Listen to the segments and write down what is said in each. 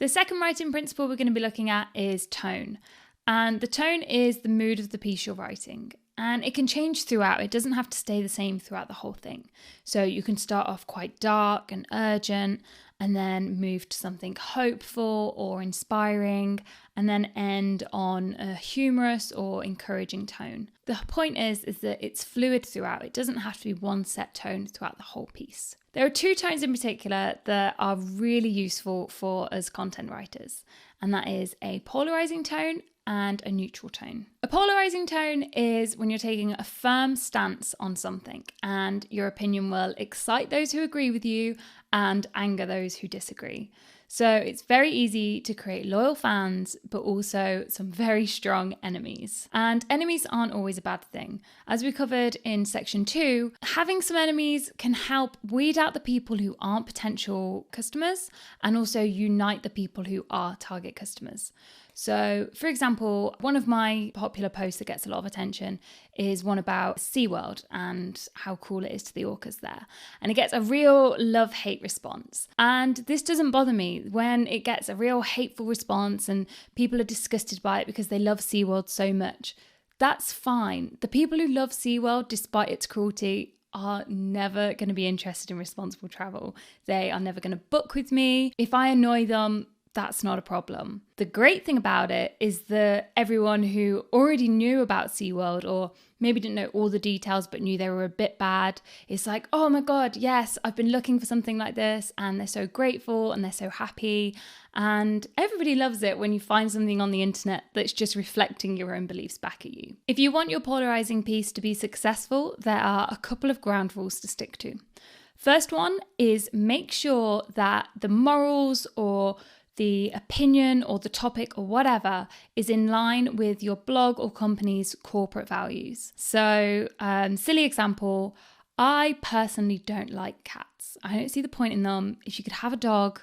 The second writing principle we're going to be looking at is tone. And the tone is the mood of the piece you're writing. And it can change throughout. It doesn't have to stay the same throughout the whole thing. So you can start off quite dark and urgent, and then move to something hopeful or inspiring, and then end on a humorous or encouraging tone. The point is that it's fluid throughout. It doesn't have to be one set tone throughout the whole piece. There are two tones in particular that are really useful for us content writers, and that is a polarizing tone and a neutral tone. A polarizing tone is when you're taking a firm stance on something, and your opinion will excite those who agree with you and anger those who disagree. So it's very easy to create loyal fans, but also some very strong enemies. And enemies aren't always a bad thing. As we covered in section 2, having some enemies can help weed out the people who aren't potential customers and also unite the people who are target customers. So, for example, one of my popular posts that gets a lot of attention is one about SeaWorld and how cool it is to the orcas there. And it gets a real love-hate response. And this doesn't bother me when it gets a real hateful response and people are disgusted by it because they love SeaWorld so much. That's fine. The people who love SeaWorld, despite its cruelty, are never going to be interested in responsible travel. They are never going to book with me. If I annoy them, that's not a problem. The great thing about it is that everyone who already knew about SeaWorld or maybe didn't know all the details but knew they were a bit bad is like, oh my God, yes, I've been looking for something like this, and they're so grateful and they're so happy. And everybody loves it when you find something on the internet that's just reflecting your own beliefs back at you. If you want your polarizing piece to be successful, there are a couple of ground rules to stick to. First one is make sure that the morals or the opinion or the topic or whatever is in line with your blog or company's corporate values. So, silly example, I personally don't like cats. I don't see the point in them. If you could have a dog,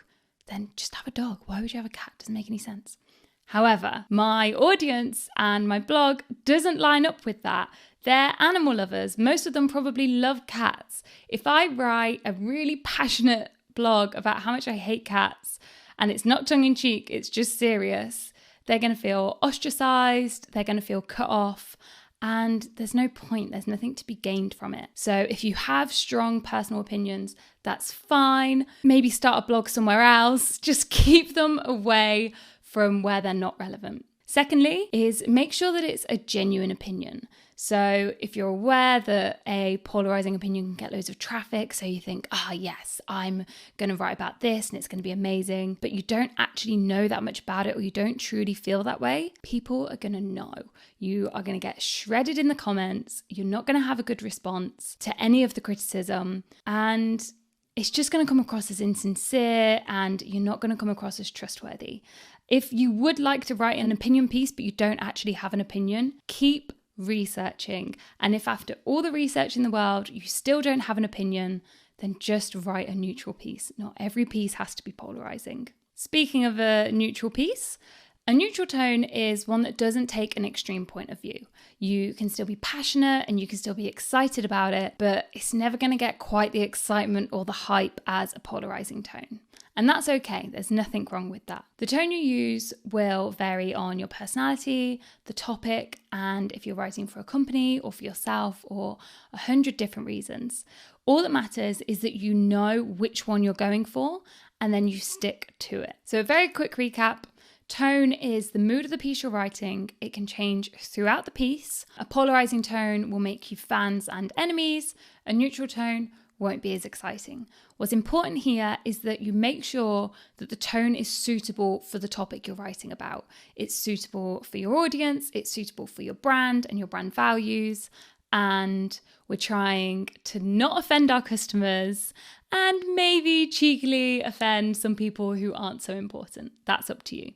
then just have a dog. Why would you have a cat? Doesn't make any sense. However, my audience and my blog doesn't line up with that. They're animal lovers. Most of them probably love cats. If I write a really passionate blog about how much I hate cats, and it's not tongue-in-cheek, it's just serious, they're going to feel ostracized, they're going to feel cut off, and there's no point, there's nothing to be gained from it. So if you have strong personal opinions, that's fine. Maybe start a blog somewhere else, just keep them away from where they're not relevant. Secondly is make sure that it's a genuine opinion. So if you're aware that a polarizing opinion can get loads of traffic, so you think, yes, I'm going to write about this and it's going to be amazing, but you don't actually know that much about it or you don't truly feel that way, people are going to know. You are going to get shredded in the comments. You're not going to have a good response to any of the criticism, and it's just going to come across as insincere and you're not going to come across as trustworthy. If you would like to write an opinion piece, but you don't actually have an opinion, keep researching. And if after all the research in the world, you still don't have an opinion, then just write a neutral piece. Not every piece has to be polarizing. Speaking of a neutral piece, a neutral tone is one that doesn't take an extreme point of view. You can still be passionate and you can still be excited about it, but it's never going to get quite the excitement or the hype as a polarizing tone. And that's okay, there's nothing wrong with that. The tone you use will vary on your personality, the topic, and if you're writing for a company or for yourself or 100 different reasons. All that matters is that you know which one you're going for and then you stick to it. So a very quick recap. Tone is the mood of the piece you're writing. It can change throughout the piece. A polarizing tone will make you fans and enemies. A neutral tone won't be as exciting. What's important here is that you make sure that the tone is suitable for the topic you're writing about. It's suitable for your audience, it's suitable for your brand and your brand values, and we're trying to not offend our customers and maybe cheekily offend some people who aren't so important. That's up to you.